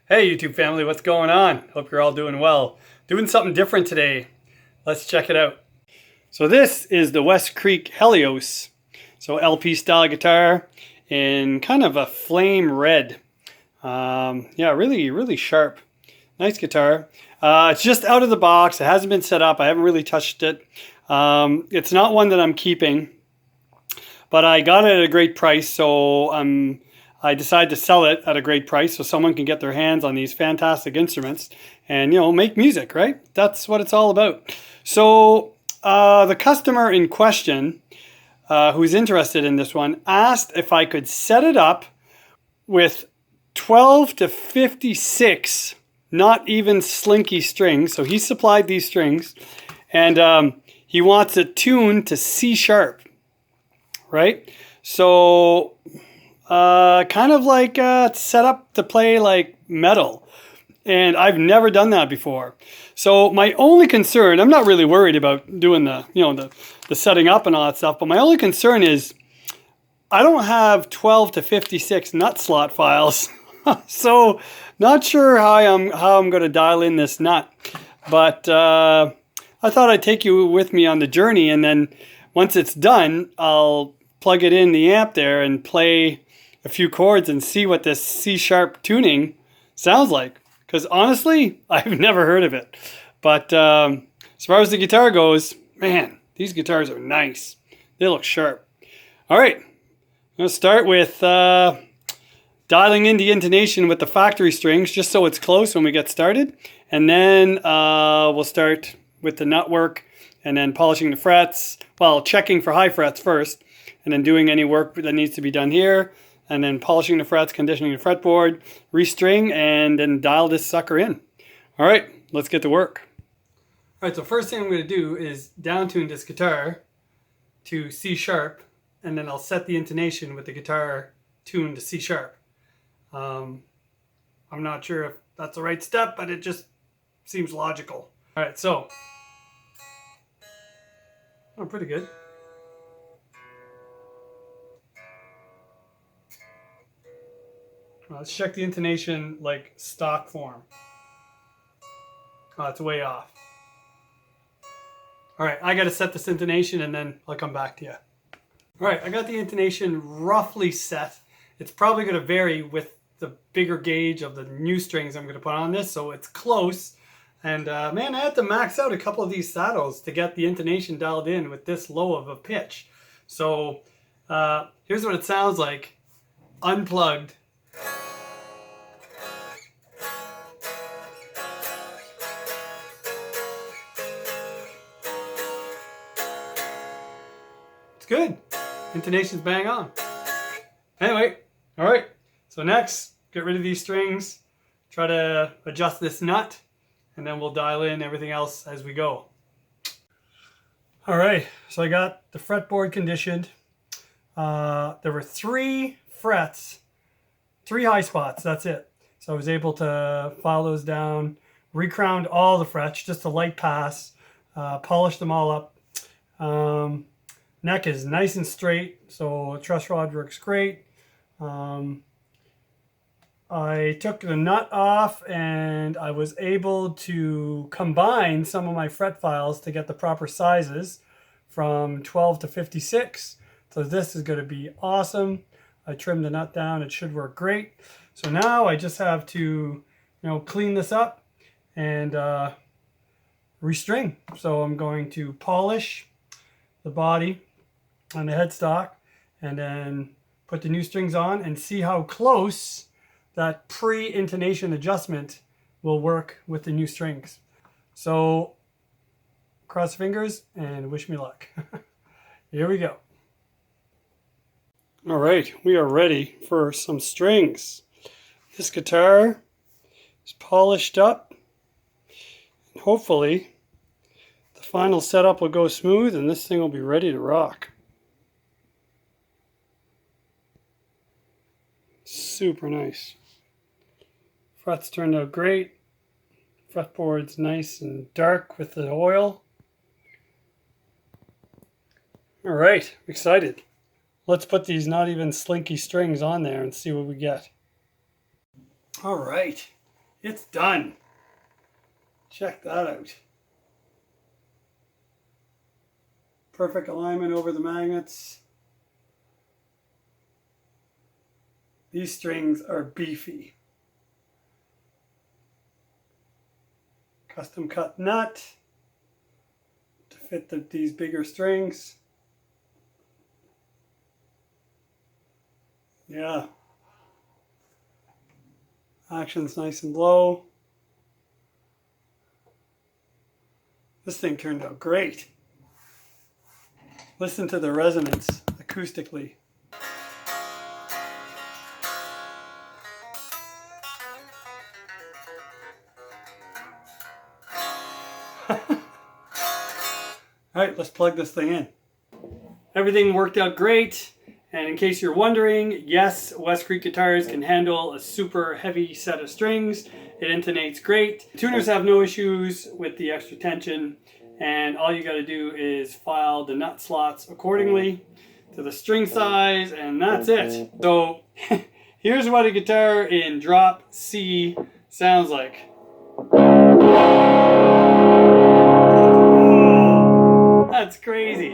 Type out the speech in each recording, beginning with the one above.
Hey YouTube family, what's going on? Hope you're all doing well. Doing something different today. Let's check it out. So this is the West Creek Helios. So LP style guitar in kind of a flame red. Yeah, really sharp. Nice guitar. It's just out of the box. It hasn't been set up. I haven't really touched it. It's not one that I'm keeping, but I got it at a great price, so I decided to sell it at a great price so someone can get their hands on these fantastic instruments and, make music, right? That's what it's all about. So the customer in question, who's interested in this one, asked if I could set it up with 12 to 56, not even slinky strings. So he supplied these strings, and he wants it tuned to C sharp, right? So kind of like set up to play like metal, and I've never done that before. So my only concern, I'm not really worried about doing the the setting up and all that stuff, but my only concern is I don't have 12 to 56 nut slot files. So not sure how I'm going to dial in this nut, but I thought I'd take you with me on the journey, and then once it's done, I'll plug it in the amp there and play a few chords and see what this C sharp tuning sounds like. Because honestly, I've never heard of it. But as far as the guitar goes, man, these guitars are nice. They look sharp. All right, I'm going to start with dialing in the intonation with the factory strings just so it's close when we get started. And then we'll start with the nut work and then polishing the frets. Well, checking for high frets first, and then doing any work that needs to be done here, and then polishing the frets, conditioning the fretboard, restring, and then dial this sucker in. All right, let's get to work. All right, so first thing I'm going to do is down tune this guitar to C sharp, and then I'll set the intonation with the guitar tuned to C sharp. I'm not sure if that's the right step, but it just seems logical. All right, so, oh, pretty good. Let's check the intonation like stock form. Oh, it's way off. All right, I got to set this intonation and then I'll come back to you. All right, I got the intonation roughly set. It's probably going to vary with the bigger gauge of the new strings I'm going to put on this, so it's close. And man, I had to max out a couple of these saddles to get the intonation dialed in with this low of a pitch. So here's what it sounds like unplugged. It's good. Intonation's bang on. Anyway, all right. So next, get rid of these strings, try to adjust this nut, and then we'll dial in everything else as we go. All right, so I got the fretboard conditioned. There were 3 frets, 3 high spots, that's it. So I was able to file those down, recrowned all the frets, just a light pass, polished them all up. Neck is nice and straight, so truss rod works great. I took the nut off and I was able to combine some of my fret files to get the proper sizes from 12 to 56. So this is going to be awesome. I trimmed the nut down. It should work great. So now I just have to, clean this up and restring. So I'm going to polish the body on the headstock and then put the new strings on and see how close that pre-intonation adjustment will work with the new strings. So cross fingers and wish me luck. Here we go. All right, we are ready for some strings. This guitar is polished up. And hopefully the final setup will go smooth and this thing will be ready to rock. Super nice. Frets turned out great. Fretboard's nice and dark with the oil. All right, excited. Let's put these not even slinky strings on there and see what we get. All right, It's done. Check that out. Perfect alignment over the magnets. These strings are beefy. Custom cut nut to fit these bigger strings. Yeah. Action's nice and low. This thing turned out great. Listen to the resonance acoustically. Alright, let's plug this thing in. Everything worked out great. And in case you're wondering, yes, West Creek guitars can handle a super heavy set of strings. It intonates great. Tuners have no issues with the extra tension. And all you got to do is file the nut slots accordingly to the string size, and that's it. So here's what a guitar in drop C sounds like. That's crazy.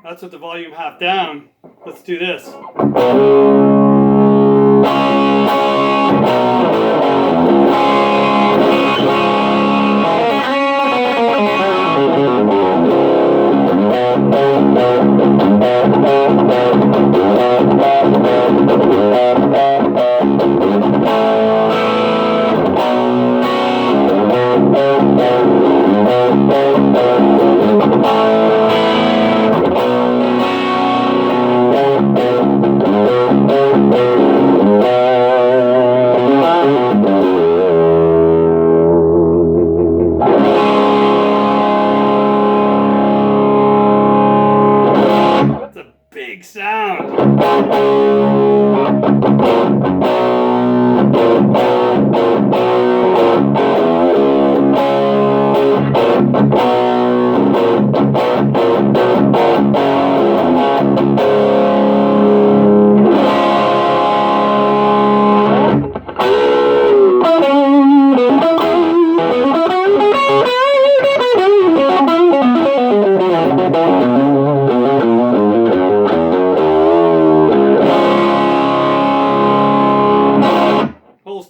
That's with the volume half down. Let's do this. Big sound.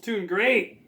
Tune great.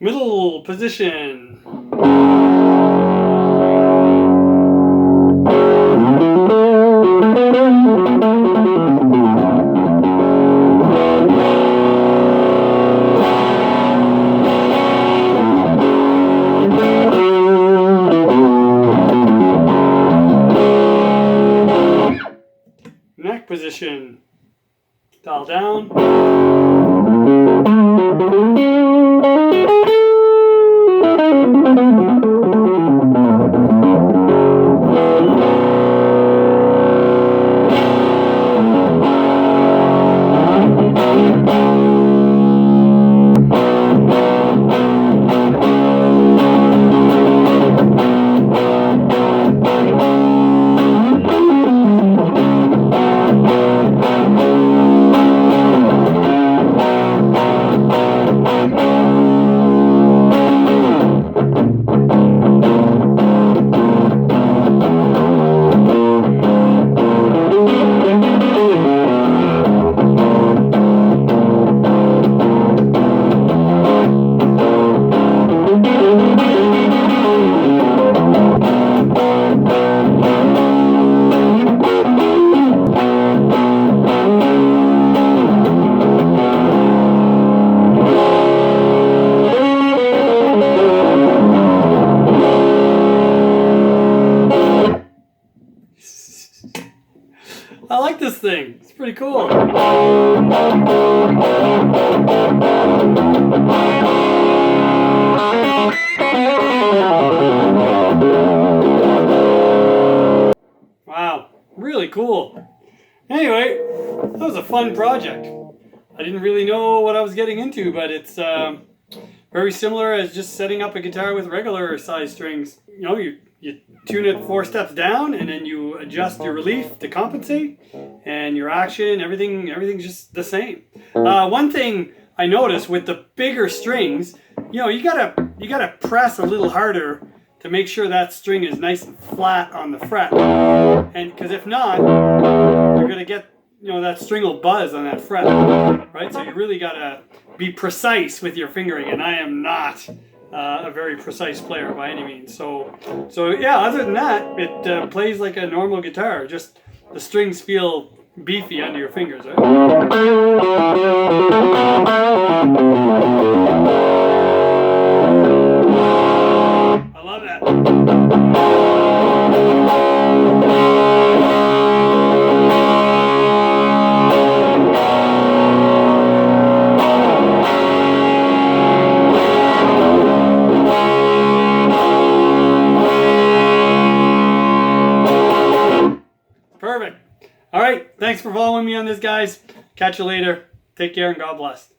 Middle position. Neck position. Dial down. thing. It's pretty cool. Wow, really cool. Anyway, that was a fun project. I didn't really know what I was getting into, but it's very similar as just setting up a guitar with regular size strings. You know, you tune it 4 steps down, and then you adjust your relief to compensate, and your action, everything's just the same. One thing I noticed with the bigger strings, you know, you gotta press a little harder to make sure that string is nice and flat on the fret, and because if not, you're gonna get, you know, that string will buzz on that fret, right? So you really gotta be precise with your fingering, and I am not a very precise player by any means. So yeah, other than that, it plays like a normal guitar. Just the strings feel beefy under your fingers, right? I love that. Perfect. All right. Thanks for following me on this, guys. Catch you later. Take care and God bless.